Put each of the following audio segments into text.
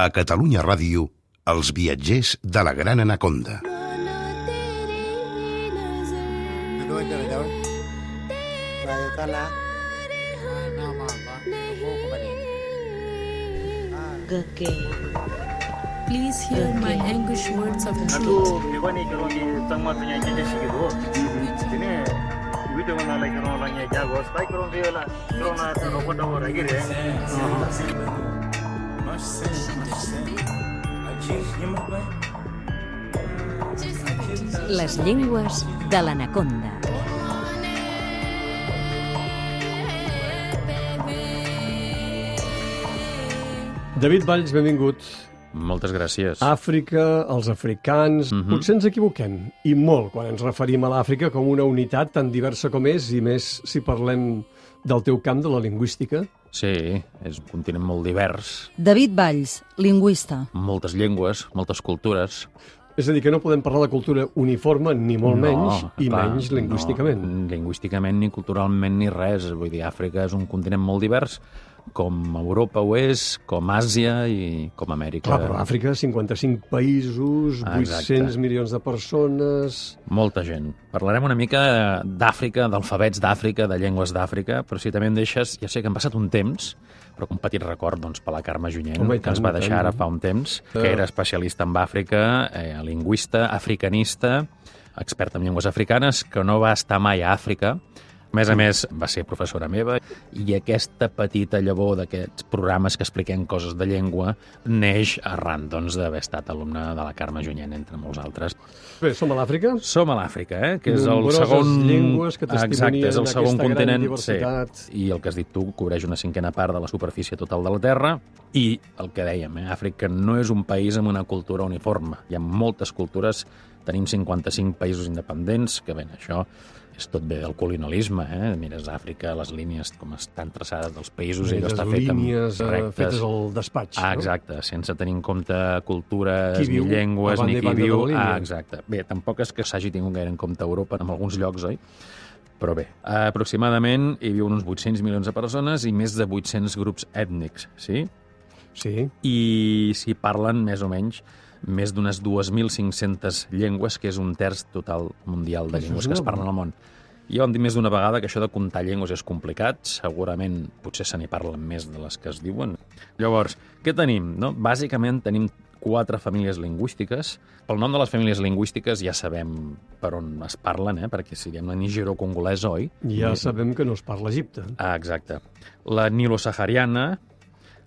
A Catalunya Ràdio, Els viatgers de la Gran Anaconda. Please hear my anguish words of truth. Les llengües de l'anaconda. David Valls, benvingut. Moltes gràcies. Àfrica, els africans... Potser ens equivoquem, i molt, quan ens referim a l'Àfrica com una unitat tan diversa com és, i més si parlem del teu camp, de la lingüística. Sí, és un continent molt divers. David Valls, lingüista. Moltes llengües, moltes cultures. És a dir, que no podem parlar de cultura uniforme, ni molt menys, i clar, menys lingüísticament. No, lingüísticament, ni culturalment, ni res. Vull dir, Àfrica és un continent molt divers, com Europa ho és, com Àsia i com Amèrica. Clar, però Àfrica, 55 països, 800 milions de persones... Molta gent. Parlarem una mica d'Àfrica, d'alfabets d'Àfrica, de llengües d'Àfrica, però si també em deixes, ja sé que han passat un temps, però un petit record doncs, per la Carme Junyent, que ens va deixar ara fa un temps, que era especialista en Àfrica, lingüista, africanista, expert en llengües africanes, que no va estar mai a Àfrica. A més, va ser professora meva, i aquesta petita llavor d'aquests programes que expliquem coses de llengua neix arran d'haver estat alumne de la Carme Junyent, entre molts altres. Bé, som a l'Àfrica? Som a l'Àfrica, que és el segon... llengües que testimonien és el segon aquesta continent, gran diversitat. Sí. I el que has dit tu cobreix una cinquena part de la superfície total de la Terra, i el que dèiem, Àfrica no és un país amb una cultura uniforme. Hi ha moltes cultures, tenim 55 països independents, que bé, això és tot bé del colonialisme, Mires Àfrica, les línies com estan traçades dels països, i allò està fet amb línies rectes. Fetes al despatx, no? Exacte, sense tenir en compte cultures, ni llengües, ni qui viu. Exacte. Bé, tampoc és que s'hagi tingut gaire en compte Europa en alguns llocs, oi? Però bé, aproximadament hi viuen uns 800 milions de persones i més de 800 grups ètnics, sí? Sí. I s'hi parlen, més o menys, més d'unes 2.500 llengües, que és un terç total mundial de llengües que es parlen al món. Ja ho hem dit més d'una vegada que això de comptar llengües és complicat, segurament potser se n'hi parlen més de les que es diuen. Llavors, què tenim? No? Bàsicament tenim 4 famílies lingüístiques. Pel nom de les famílies lingüístiques ja sabem per on es parlen, perquè si diem la nigero-congolesa, oi? Ja sabem que no es parla a Egipte. Exacte. La nilo-sahariana,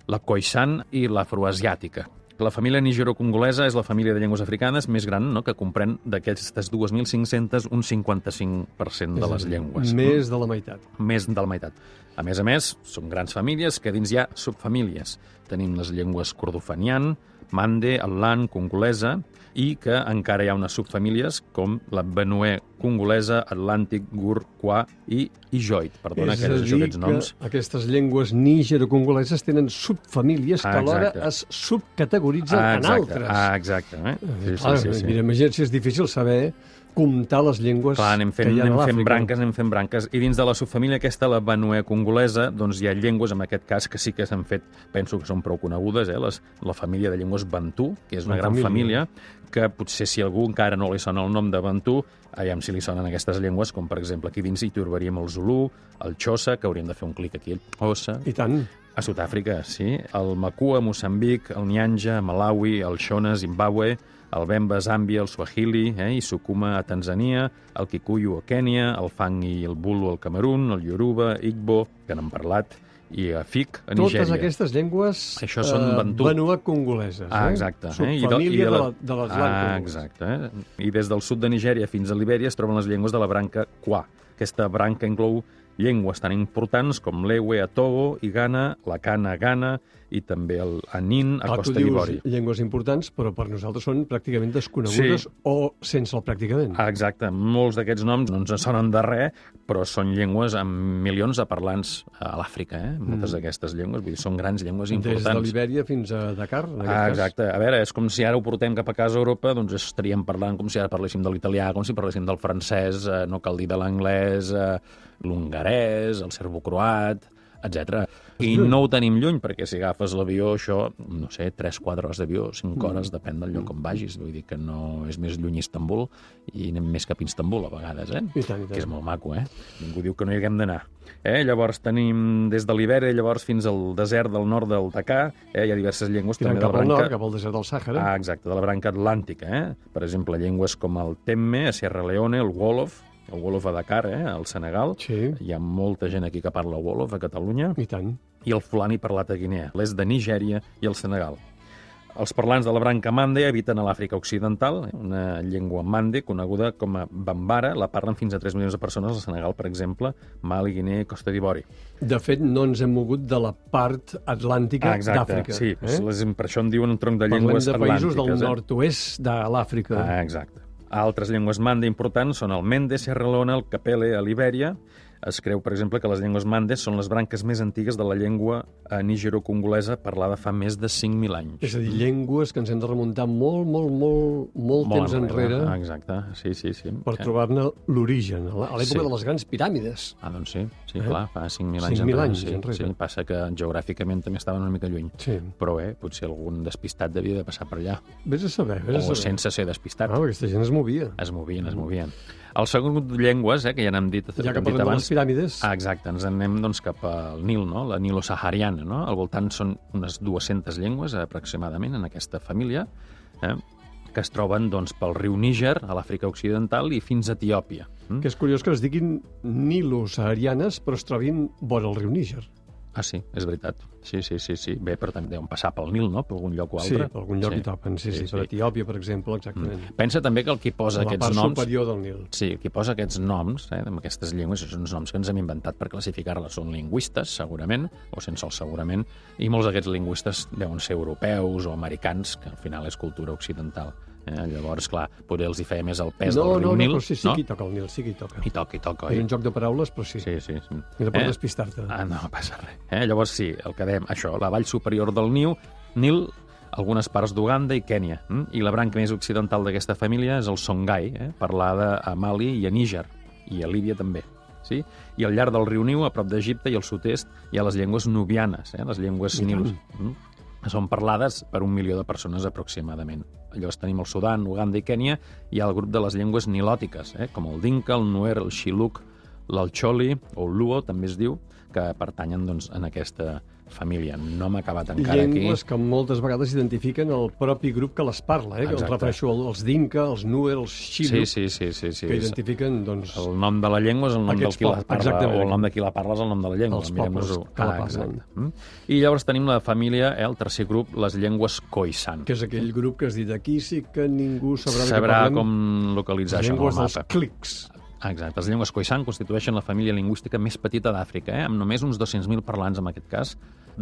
la khoisan i l'afroasiàtica. La família nigero-congolesa és la família de llengües africanes més gran, que comprèn d'aquestes 2.500 un 55% de les llengües. Més de la meitat. Més de la meitat. A més, són grans famílies que dins hi ha subfamílies. Tenim les llengües kordofanian, mande, atlant, congolesa, i que encara hi ha unes subfamílies com la benuè congolesa, atlàntic, gur, qua i ijoid. Perdona que hagi dit aquests noms. Que aquestes llengües nigero-congoleses tenen subfamílies que alhora es subcategoritzen en altres. Exacte. Sí. Mira, imagina't si és difícil saber comptar les llengües que hi ha a l'Àfrica. Anem fent branques. I dins de la subfamília aquesta, la benuè congolesa, doncs hi ha llengües, en aquest cas, que sí que s'han fet, penso que són prou conegudes, la família de llengües bantú, que és una gran família, que potser si algú encara no li sona el nom de bantú, aviam si li sonen aquestes llengües, com per exemple aquí dins hi trobaríem el zulú, el xosa, que hauríem de fer un clic aquí, el ossa. I tant. A Sud-àfrica, sí. El makua, Moçambic, el nyanja, Malawi, el shona, Zimbabue, el bemba, Zàmbia, el swahili, i sukuma a Tanzania, el kikuyu a Kènia, el fang i el bulu al Camerun, el yoruba, igbo, que n'hem parlat, i Afik, a Nigèria. Totes aquestes llengües benuà congoleses. Exacte. Subfamília de l'Atlàntic. Exacte. I des del sud de Nigèria fins a Libèria es troben les llengües de la branca Kwa. Aquesta branca inclou llengües tan importants com l'Ewe a Togo i Ghana, la Kana a Ghana i també el Anin a Costa d'Ivori. Tu dius llengües importants, però per nosaltres són pràcticament desconegudes o sense el pràcticament. Exacte. Molts d'aquests noms no ens sonen de res, però són llengües amb milions de parlants a l'Àfrica. Moltes d'aquestes llengües, vull dir, són grans llengües importants. Des de Libèria fins a Dakar, en aquest cas. Exacte. A veure, és com si ara ho portem cap a casa a Europa, doncs estaríem parlant com si ara parléssim de l'italià, com si parléssim del francès, no cal dir de l'anglès, l'hongarès, el serbocroat, etc. I no ho tenim lluny, perquè si agafes l'avió, això, no sé, 3-4 hores d'avió, 5 hores, depèn del lloc on vagis. Vull dir que no és més lluny Istanbul i anem més cap a Istanbul, a vegades, I tant. que és molt maco, Ningú diu que no hi haguem d'anar. Llavors tenim des de l'Ibèria llavors fins al desert del nord del Dakar, hi ha diverses llengües Tirant també de la cap al branca... nord, cap al desert del Sàhara. Exacte, de la branca atlàntica, Per exemple, llengües com el Temme, a Sierra Leone, el Wolof a Dakar, al Senegal. Sí. Hi ha molta gent aquí que parla Wolof, a Catalunya. I tant. I el Fulani parlat a Guinea, l'est de Nigèria i el Senegal. Els parlants de la branca mande habiten a l'Àfrica Occidental, una llengua mande coneguda com a bambara, la parlen fins a 3 milions de persones al Senegal, per exemple, Mali, Guinea i Costa d'Ivori. De fet, no ens hem mogut de la part atlàntica d'Àfrica. Sí, per això en diuen un tronc de llengües atlàntiques. Parlem de països atlàntiques, del nord-oest de l'Àfrica. Exacte. Altres llengües mande importants són el Mende, Sierra Leone, el Kapele, a Libèria. Es creu, per exemple, que les llengües mandes són les branques més antigues de la llengua nigero-congolesa parlada fa més de 5.000 anys. És a dir, llengües que ens hem de remuntar molt temps enrere. Exacte, sí. Per trobar-ne l'origen, a l'època de les grans piràmides. Doncs sí, clar, fa 5.000 anys 5.000 anys enrere. Sí, passa que geogràficament també estaven una mica lluny. Sí. Però potser algun despistat devia de passar per allà. Vés a saber. O sense ser despistat. Aquesta gent es movia. Es movien. El segon grup de llengües, que ja n'hem dit abans... Ja que parlem de les piràmides... Exacte, ens anem cap al Nil, no? La nilo-sahariana, no? Al voltant són unes 200 llengües, aproximadament, en aquesta família, que es troben pel riu Níger, a l'Àfrica Occidental, i fins a Etiòpia. Que és curiós que es diguin nilo-saharianes, però es trobin vora el riu Níger. Ah, sí, és veritat. Sí. Bé, però també deuen passar pel Nil, no?, per algun lloc o altre. Sí, per algun lloc hi toquen, sí. Per Etiòpia, per exemple, exactament. Pensa també que el qui posa aquests noms... La part superior del Nil. Sí, el qui posa aquests noms, amb aquestes llengües, són uns noms que ens hem inventat per classificar-les. Són lingüistes, segurament, o sense el segurament, i molts d'aquests lingüistes deuen ser europeus o americans, que al final és cultura occidental. Llavors, clar, potser els hi feia més el pes del riu Nil. No, però sí que hi toca el Nil, sí que hi toca. Hi toca, oi? És un joc de paraules, però sí. Sí. Era per despistar-te. No passa res. Llavors sí, el que dèiem, això, la vall superior del Nil, algunes parts d'Uganda i Kènia. I la branca més occidental d'aquesta família és el Songhai, parlada a Mali i a Níger, i a Líbia també. Sí? I al llarg del riu Nil, a prop d'Egipte i al sud-est, hi ha les llengües nubianes, les llengües nils. Són parlades per 1 milió de persones aproximadament. Llavors tenim el Sudan, Uganda i Kènia, hi ha el grup de les llengües nilòtiques, com el Dinka, el Nuer, el Shilluk, l'Alcholi o el Luo, també es diu, que pertanyen en aquesta família. No m'ha acabat encara aquí. Llengües que moltes vegades identifiquen el propi grup que les parla, que em refereixo als Dinka, els Nuer, els Shilluk, que identifiquen, doncs... El nom de la llengua és el nom del qui la parla, o el nom de qui la parla és el nom de la llengua. Els pobles que la parlen. I llavors tenim la família, el tercer grup, les llengües Khoisan. Que és aquell grup que has dit aquí sí que ningú sabrà de què parlem. Com localitzar això en el mapa. Llengües dels clics. Exacte. Les llengües Khoisan constitueixen la família lingüística més petita d'Àfrica, amb només uns 200.000 parlants, en aquest cas,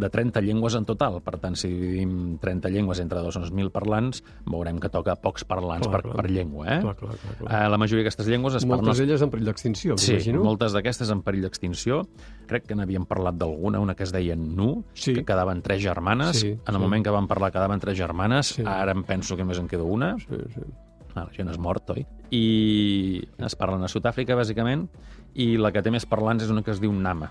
de 30 llengües en total. Per tant, si dividim 30 llengües entre 200.000 parlants, veurem que toca pocs parlants per llengua. Clar. La majoria d'aquestes llengües es parlen... Moltes d'elles en perill d'extinció, m'imagino. Sí, moltes d'aquestes en perill d'extinció. Crec que n'havíem parlat d'alguna, una que es deia Nu, que quedaven 3 germanes. En el moment que vam parlar quedaven 3 germanes. Ara em penso que només en queda una. La gent és mort, oi? I es parlen a Sud-àfrica, bàsicament, i la que té més parlants és una que es diu Nama.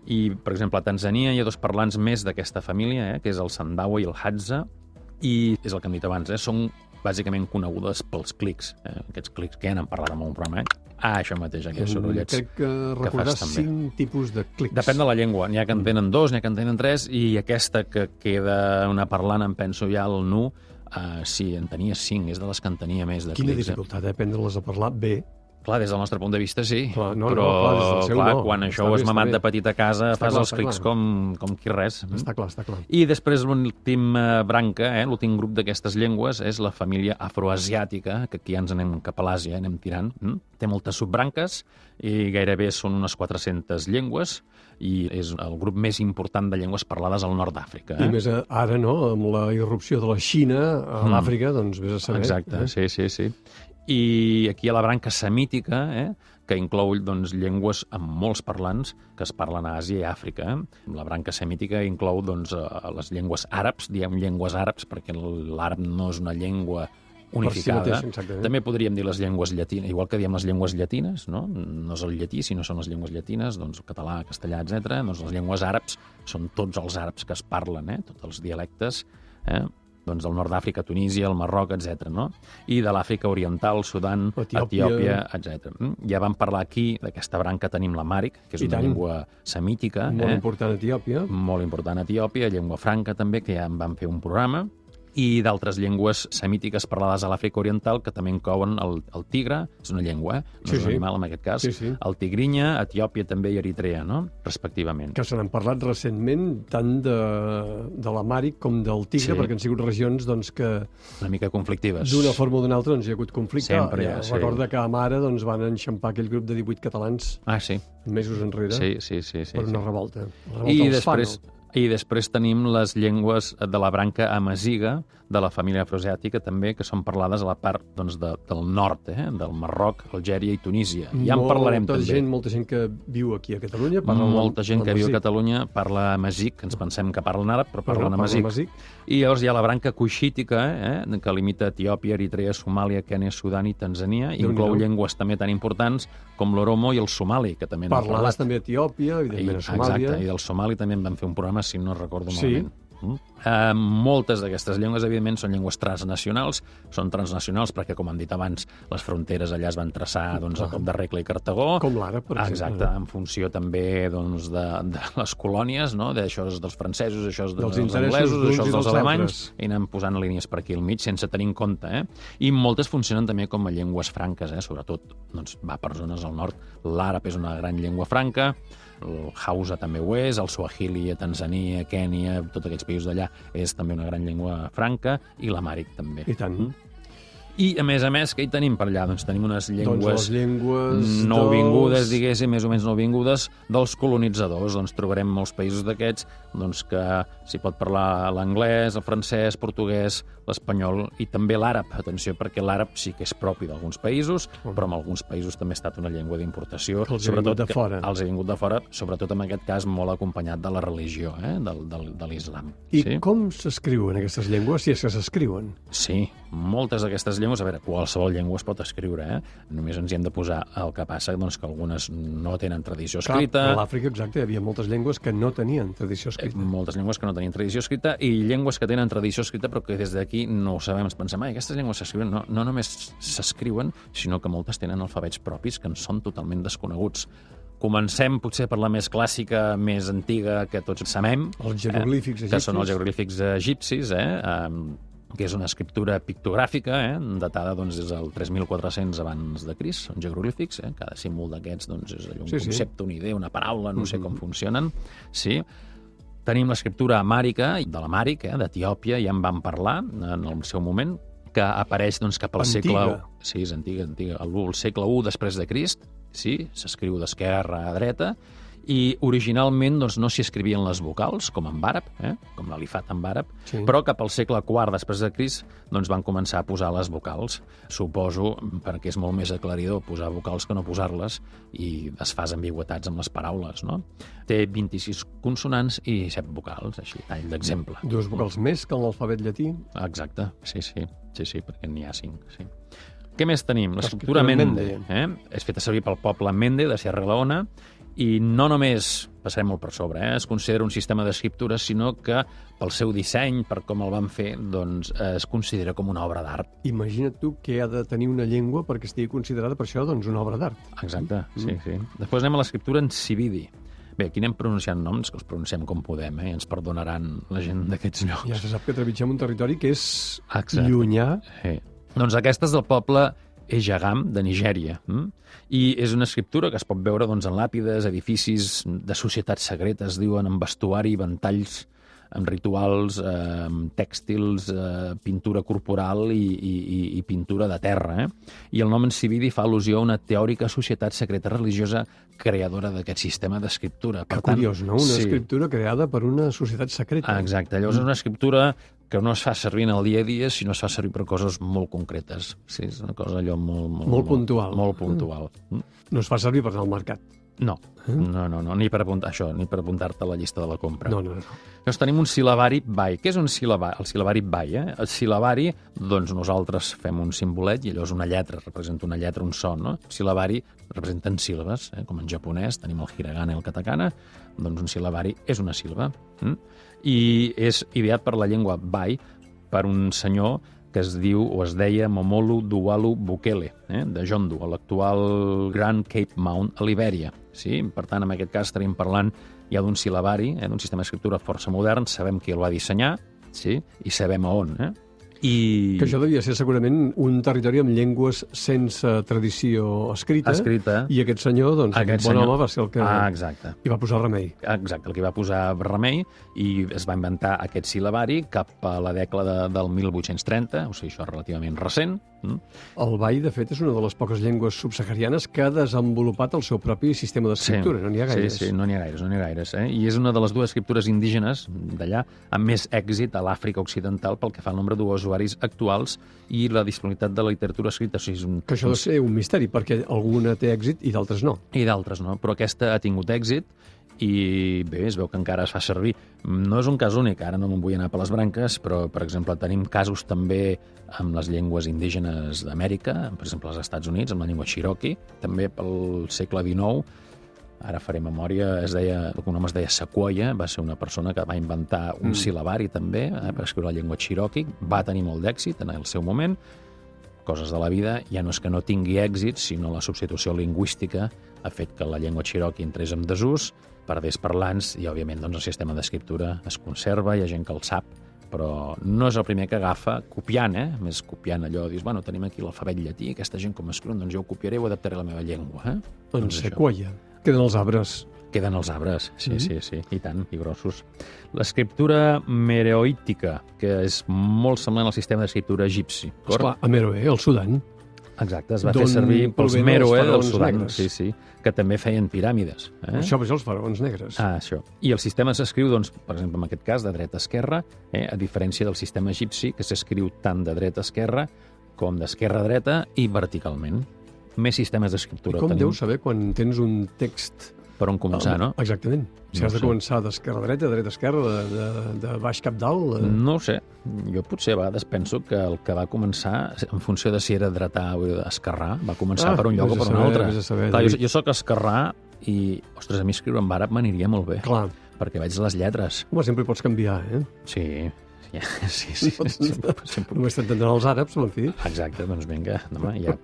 I, per exemple, a Tanzània hi ha 2 parlants més d'aquesta família, que és el Sandawe i el Hadza, i és el que hem dit abans, són bàsicament conegudes pels clics. Aquests clics que ja n'hem parlat en un programa, això mateix, aquests sorollets. Crec que recordar 5 tipus de clics. Depèn de la llengua. N'hi ha que en tenen 2, n'hi ha que en tenen 3, i aquesta que queda una parlant, em penso ja, el Nu, sí, en tenia 5, és de les que en tenia més de clics. Quina dificultat, aprendre-les a parlar bé. Clar, des del nostre punt de vista sí, però quan això ho has mamat de petita casa fas els clics com qui res. Està clar. I després l'últim branca, l'últim grup d'aquestes llengües és la família afroasiàtica, que aquí ja ens anem cap a l'Àsia, anem tirant. Té moltes subbranques i gairebé són unes 400 llengües i és el grup més important de llengües parlades al nord d'Àfrica. I més ara, no?, amb la irrupció de la Xina a l'Àfrica, doncs vés a saber. Exacte, sí. I aquí hi ha la branca semítica, que inclou llengües amb molts parlants que es parlen a Àsia i Àfrica. La branca semítica inclou les llengües àrabs, diem llengües àrabs, perquè l'àrab no és una llengua unificada. mateix, exactament. També podríem dir les llengües llatines, igual que diem les llengües llatines, no? No és el llatí, sinó són les llengües llatines, doncs català, castellà, etc. Doncs les llengües àrabs són tots els àrabs que es parlen, tots els dialectes, doncs del nord d'Àfrica, Tunísia, el Marroc, etc. No? I de l'Àfrica Oriental, Sudan, Etiòpia, etc. Ja vam parlar aquí d'aquesta branca, tenim l'amàric, que és una llengua semítica. Molt important a Etiòpia. Molt important a Etiòpia, llengua franca també, que ja en vam fer un programa, i d'altres llengües semítiques parlades a l'Àfrica Oriental, que també inclouen el tigre, és una llengua, no és un animal en aquest cas, el tigrinya, Etiòpia també i Eritrea, no? Respectivament. Que se n'han parlat recentment tant de l'amàric com del tigre, perquè han sigut regions doncs, que... Una mica conflictives. D'una forma o d'una altra doncs, hi ha hagut conflicte. Sempre, recorda que a Mara doncs, van enxampar aquell grup de 18 catalans mesos enrere per una revolta. I després tenim les llengües de la branca amaziga, de la família afroasiàtica també, que són parlades a la part doncs, del nord, del Marroc, Algèria i Tunísia. Ja en parlarem també. Molta gent que viu aquí a Catalunya parla Molta gent que viu a Catalunya parla amazic, ens pensem que parlen àrab, però parlen amazic. I llavors hi ha la branca cuixítica, que limita Etiòpia, Eritrea, Somàlia, Kenya, Sudan i Tanzània. Inclou llengües també tan importants com l'oromo i el somali, que també n'hem parlat. Parlades també a Etiòpia, evidentment a Somàlia. Exacte, i del somali també en vam fer un programa, si no recordo malament. Moltes d'aquestes llengües, evidentment, són llengües transnacionals. Són transnacionals perquè, com hem dit abans, les fronteres allà es van traçar a cop de regla i Cartagó. Com l'àrab, per exemple. Exacte, en funció també de les colònies, no? Això és dels francesos, això és dels anglesos, això és dels alemanys, i anem posant línies per aquí al mig sense tenir en compte. I moltes funcionen també com a llengües franques, sobretot va per zones al nord. L'àrab és una gran llengua franca, el Hausa també ho és, el Swahili a Tanzània, Kènia, tots aquells països d'allà és també una gran llengua franca, i l'amàric també. I tant. I, a més, què hi tenim per allà? Doncs tenim unes llengües, les llengües nouvingudes, diguéssim, més o menys nouvingudes, dels colonitzadors. Doncs trobarem molts països d'aquests que s'hi pot parlar l'anglès, el francès, portuguès, l'espanyol i també l'àrab. Atenció, perquè l'àrab sí que és propi d'alguns països, però en alguns països també ha estat una llengua d'importació. Els ha vingut de fora. Els ha vingut de fora, sobretot en aquest cas molt acompanyat de la religió, de l'islam. I com s'escriuen aquestes llengües, si és que s'escriuen? Sí, moltes d'aquestes llengües, a veure, qualsevol llengua es pot escriure, només ens hi hem de posar. El que passa que algunes no tenen tradició escrita. A l'Àfrica, exacte, hi havia moltes llengües que no tenien tradició escrita. Moltes llengües que no tenien tradició escrita i llengües que tenen tradició escrita però que des d'aquí no ho sabem, ens pensem, aquestes llengües s'escriuen. No només s'escriuen, sinó que moltes tenen alfabets propis que ens són totalment desconeguts. Comencem potser per la més clàssica, més antiga, que tots sabem. Els jeroglífics egipcis. Que són els jeroglífics egipcis, que és una escriptura pictogràfica, datada des del 3.400 abans de Crist. Són jeroglífics, cada símbol d'aquests és un concepte, una idea, una paraula, no sé com funcionen. Sí. Tenim l'escriptura amàrica, de l'amàric, d'Etiòpia, ja en vam parlar en el seu moment, que apareix cap al segle... Sí, és antiga. El segle I després de Crist, s'escriu d'esquerra a dreta, i originalment no s'hi escrivien les vocals, com en àrab, com l'alifat en àrab, però cap al segle IV després de Crist van començar a posar les vocals. Suposo, perquè és molt més aclaridor posar vocals que no posar-les, i es fa ambigüetats amb les paraules, no? Té 26 consonants i 7 vocals, així, tall d'exemple. 2 vocals més que en l'alfabet llatí? Exacte, sí, perquè n'hi ha 5, sí. Què més tenim? L'escriptura Mende. És feta servir pel poble Mende de Sierra Leona, i no només, passarem molt per sobre, es considera un sistema d'escriptura, sinó que pel seu disseny, per com el van fer, es considera com una obra d'art. Imagina't tu què ha de tenir una llengua perquè estigui considerada per això una obra d'art. Exacte, sí. Després anem a l'escriptura en Sibidi. Bé, aquí anem pronunciant noms, que els pronunciem com podem, i ens perdonaran la gent d'aquests llocs. Ja se sap que trepitgem un territori que és llunyà. Doncs aquesta és del poble Ejagam, de Nigèria. I és una escriptura que es pot veure en làpides, edificis de societats secretes, diuen, amb vestuari, ventalls, amb rituals, amb tèxtils, pintura corporal i pintura de terra. I el nom en Sibidi fa al·lusió a una teòrica societat secreta religiosa creadora d'aquest sistema d'escriptura. Que curiós, no? Una escriptura creada per una societat secreta. Exacte. Llavors és una escriptura que no es fa servir en el dia a dia, sinó es fa servir per coses molt concretes. Sí, és una cosa allò molt puntual. Molt puntual. No es fa servir per anar al mercat. No, ni per apuntar-te a la llista de la compra. No. Llavors tenim un sil·labari bai. Què és un sil·labari? El sil·labari bai, El sil·labari, doncs nosaltres fem un simbolet i allò és una lletra, representa una lletra, un so, no? El sil·labari representen síl·labes, com en japonès tenim el hiragana i el katakana, doncs un sil·labari és una síl·laba. I és ideat per la llengua bai, per un senyor que es diu o es deia Momolu Duwalu Bukele, de Jondu, a l'actual Grand Cape Mount, a Libèria. Sí? Per tant, en aquest cas estaríem parlant ja d'un sil·labari, d'un sistema d'escriptura força modern, sabem qui el va dissenyar, sí? I sabem a on. Que això devia ser segurament un territori amb llengües sense tradició escrita. I aquest senyor, doncs, aquest bon home va ser el que hi va posar remei. Exacte, el que va posar remei i es va inventar aquest sil·labari cap a la dècada del 1830, o sigui, això és relativament recent. El bai, de fet, és una de les poques llengües subsaharianes que ha desenvolupat el seu propi sistema d'escriptura. No n'hi ha gaires. Sí, no n'hi ha gaires. I és una de les dues escriptures indígenes d'allà amb més èxit a l'Àfrica Occidental pel que fa al nombre d'usuaris actuals i la disponibilitat de la literatura escrita. O sigui, que això ha de ser un misteri, perquè alguna té èxit i d'altres no. Però aquesta ha tingut èxit i bé, es veu que encara es fa servir. No és un cas únic, ara no me'n vull anar per les branques, però, per exemple, tenim casos també amb les llengües indígenes d'Amèrica, per exemple, als Estats Units, amb la llengua Cherokee, també pel segle XIX, ara faré memòria, el cognom es deia Sequoia, va ser una persona que va inventar un sil·labari també per escriure la llengua Cherokee, va tenir molt d'èxit en el seu moment, coses de la vida, ja no és que no tingui èxit, sinó la substitució lingüística ha fet que la llengua Cherokee entrés en desús, perdés parlants i, òbviament, doncs, el sistema d'escriptura es conserva, hi ha gent que el sap, però no és el primer que agafa copiant, més copiant allò, dius, bueno, tenim aquí l'alfabet llatí, aquesta gent com escriu, doncs jo ho copiaré i ho adaptaré a la meva llengua. Doncs Sequoia. Queden els arbres. Queden els arbres, sí, i tant, i grossos. L'escriptura meroítica, que és molt semblant al sistema d'escriptura egipci. Esclar, a Meroe, al Sudan. Exacte, es va fer servir pels Meroe del Sudan, que també feien piràmides. Això és els faraons negres. Això. I el sistema s'escriu, doncs, per exemple, en aquest cas, de dreta a esquerra, a diferència del sistema egipci, que s'escriu tant de dreta a esquerra com d'esquerra a dreta i verticalment. Més sistemes d'escriptura. I com deus saber quan tens un text... Per on començar, no? Exactament. Si has de començar d'esquerra a dreta, de dreta a esquerra, de baix cap dalt... No ho sé. Jo potser a vegades penso que el que va començar, en funció de si era dretà o esquerrà, va començar per un lloc o per un altre. Clar, jo soc esquerrà i, ostres, a mi escriure en àrab m'aniria molt bé. Clar. Perquè veig les lletres. Home, sempre pots canviar, Sí. Només t'entendran els àrabs, en fi. Exacte, doncs vinga, ja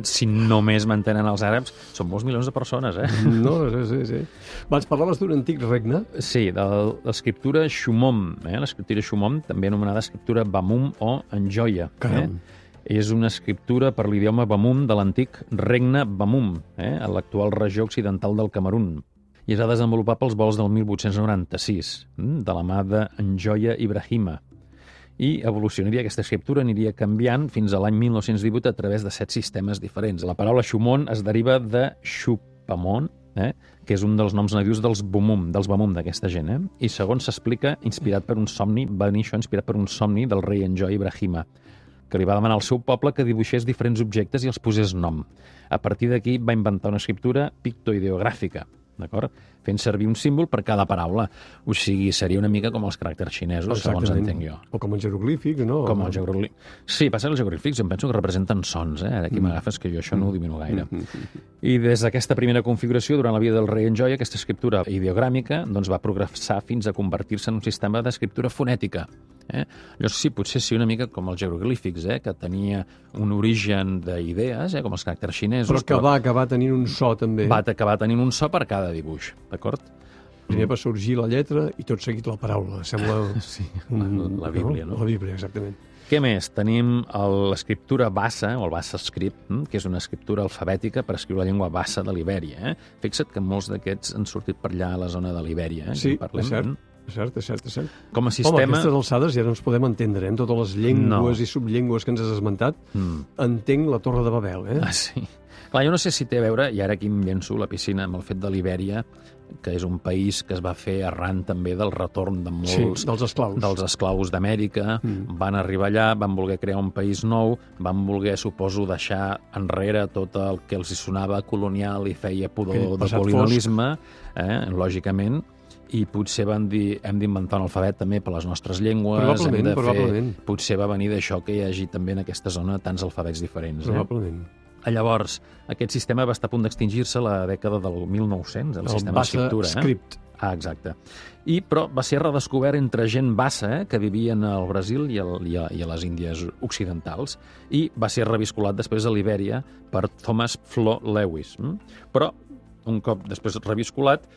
si només m'entenen els àrabs, són molts milions de persones, No, sí. Abans parlaves d'un antic regne? Sí, de l'escriptura Shumom, l'escriptura Shumom, també anomenada escriptura Bamum o Njoia. Caram. És una escriptura per l'idioma Bamum de l'antic regne Bamum, a l'actual regió occidental del Camerun. I es va desenvolupar pels vols del 1896, de la mà de Njoia Ibrahima. I evolucionaria aquesta escriptura, aniria canviant fins a l'any 1918 a través de 7 sistemes diferents. La paraula Shumon es deriva de Shupamon, que és un dels noms nadius dels Bamum d'aquesta gent. I segons s'explica, va venir això inspirat per un somni del rei Njoia Ibrahima, que li va demanar al seu poble que dibuixés diferents objectes i els posés nom. A partir d'aquí va inventar una escriptura pictoideogràfica, d'acord? Fent servir un símbol per cada paraula. O sigui, seria una mica com els caràcters xinesos, segons entenc jo. O com els jeroglífics, no? Com els jeroglífics. Sí, passa que els jeroglífics em penso que representen sons, Ara aquí m'agafes que jo això no ho adivino gaire. I des d'aquesta primera configuració, durant la vida del rei Njoia, aquesta escriptura ideogràmica doncs, va progressar fins a convertir-se en un sistema d'escriptura fonètica. Llavors sí, potser sí una mica com els jeroglífics, que tenia un origen d'idees, com els caràcters xinesos. Però que va acabar tenint un so, també. Va acabar tenint un so per cada dibuix, d'acord? Primer va sorgir la lletra i tot seguit la paraula. Sembla... Sí, la Bíblia, no? La Bíblia, exactament. Què més? Tenim l'escriptura bassa, o el Bassa Script, que és una escriptura alfabètica per escriure la llengua bassa de Libèria. Fixa't que molts d'aquests han sortit per allà a la zona de Libèria. Sí, és cert. És cert. Com a sistema... Home, a aquestes alçades ja no ens podem entendre, amb totes les llengües i subllengües que ens has esmentat. Entenc la Torre de Babel, Ah, sí. Clar, jo no sé si té a veure, i ara aquí em llenço la piscina amb el fet de Libèria, que és un país que es va fer arran també del retorn de molts... Sí, dels esclaus d'Amèrica. Van arribar allà, van voler crear un país nou, van voler, suposo, deixar enrere tot el que els hi sonava colonial i feia pudor de colonialisme, lògicament, i potser van dir hem d'inventar un alfabet també per les nostres llengües. Probablement. Potser va venir d'això que hi hagi també en aquesta zona tants alfabets diferents. Probablement. Llavors, aquest sistema va estar a punt d'extingir-se a la dècada del 1900, el sistema d'escriptura. Script. Exacte. Però va ser redescobert entre gent bassa que vivien al Brasil i a les Índies Occidentals, i va ser reviscolat després a Libèria per Thomas Flo Lewis. Però, un cop després reviscolat,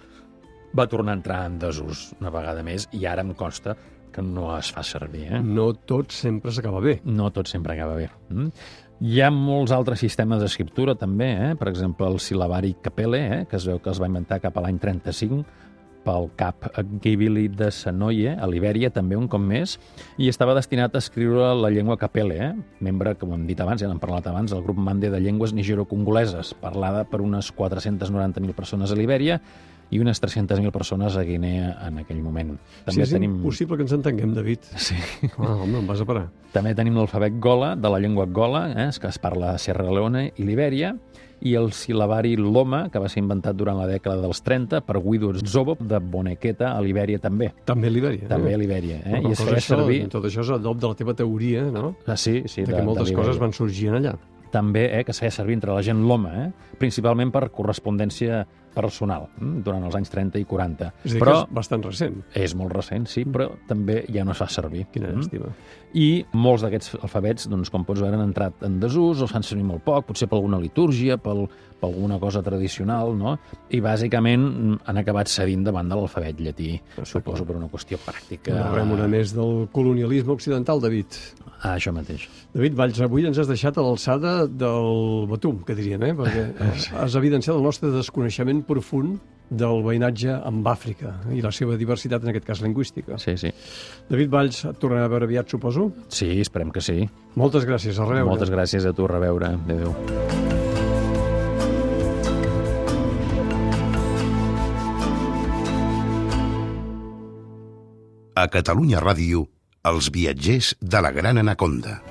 va tornar a entrar en desús una vegada més, i ara em consta que no es fa servir. No tot sempre s'acaba bé. No tot sempre acaba bé. Hi ha molts altres sistemes d'escriptura també, per exemple el sil·labari Capelle, que es veu que es va inventar cap a l'any 35 pel cap Gibili de Sanoye, a Libèria, també un cop més, i estava destinat a escriure la llengua Capelle, membre, com hem dit abans, ja n'hem parlat abans, del grup Mande de llengües nigero-congoleses, parlada per unes 490.000 persones a Libèria i unes 300.000 persones a Guinea en aquell moment. També és impossible que ens entenguem, David. Sí. Home, em vas a parar. També tenim l'alfabet Gola, de la llengua Gola, que es parla a Sierra Leone i Libèria, i el sil·labari Loma, que va ser inventat durant la dècada dels 30 per Guido Zobo de Bonequeta, a Libèria també. També a Libèria. També a Libèria. I es feia servir... Tot això és adob de la teva teoria, no? Sí. De que moltes coses van sorgint allà. També, que es feia servir entre la gent Loma, principalment per correspondència personal, durant els anys 30 i 40. És a dir, que és bastant recent. És molt recent, sí, però també ja no es fa servir. Quina llàstima. I molts d'aquests alfabets, doncs, com pots veure, han entrat en desús, els fan servir molt poc, potser per alguna litúrgia, per alguna cosa tradicional, no? I bàsicament han acabat cedint davant de l'alfabet llatí, suposo per una qüestió pràctica. Una rèmora més del colonialisme occidental, David. Això mateix. David Valls, avui ens has deixat a l'alçada del Batum, que dirien, perquè has evidenciat el nostre desconeixement profund del veïnatge amb Àfrica i la seva diversitat, en aquest cas lingüística. Sí. David Valls, et tornarà a veure aviat, suposo? Sí, esperem que sí. Moltes gràcies, a reveure. Moltes gràcies a tu, a reveure. Adéu. A Catalunya Ràdio, els viatgers de la Gran Anaconda.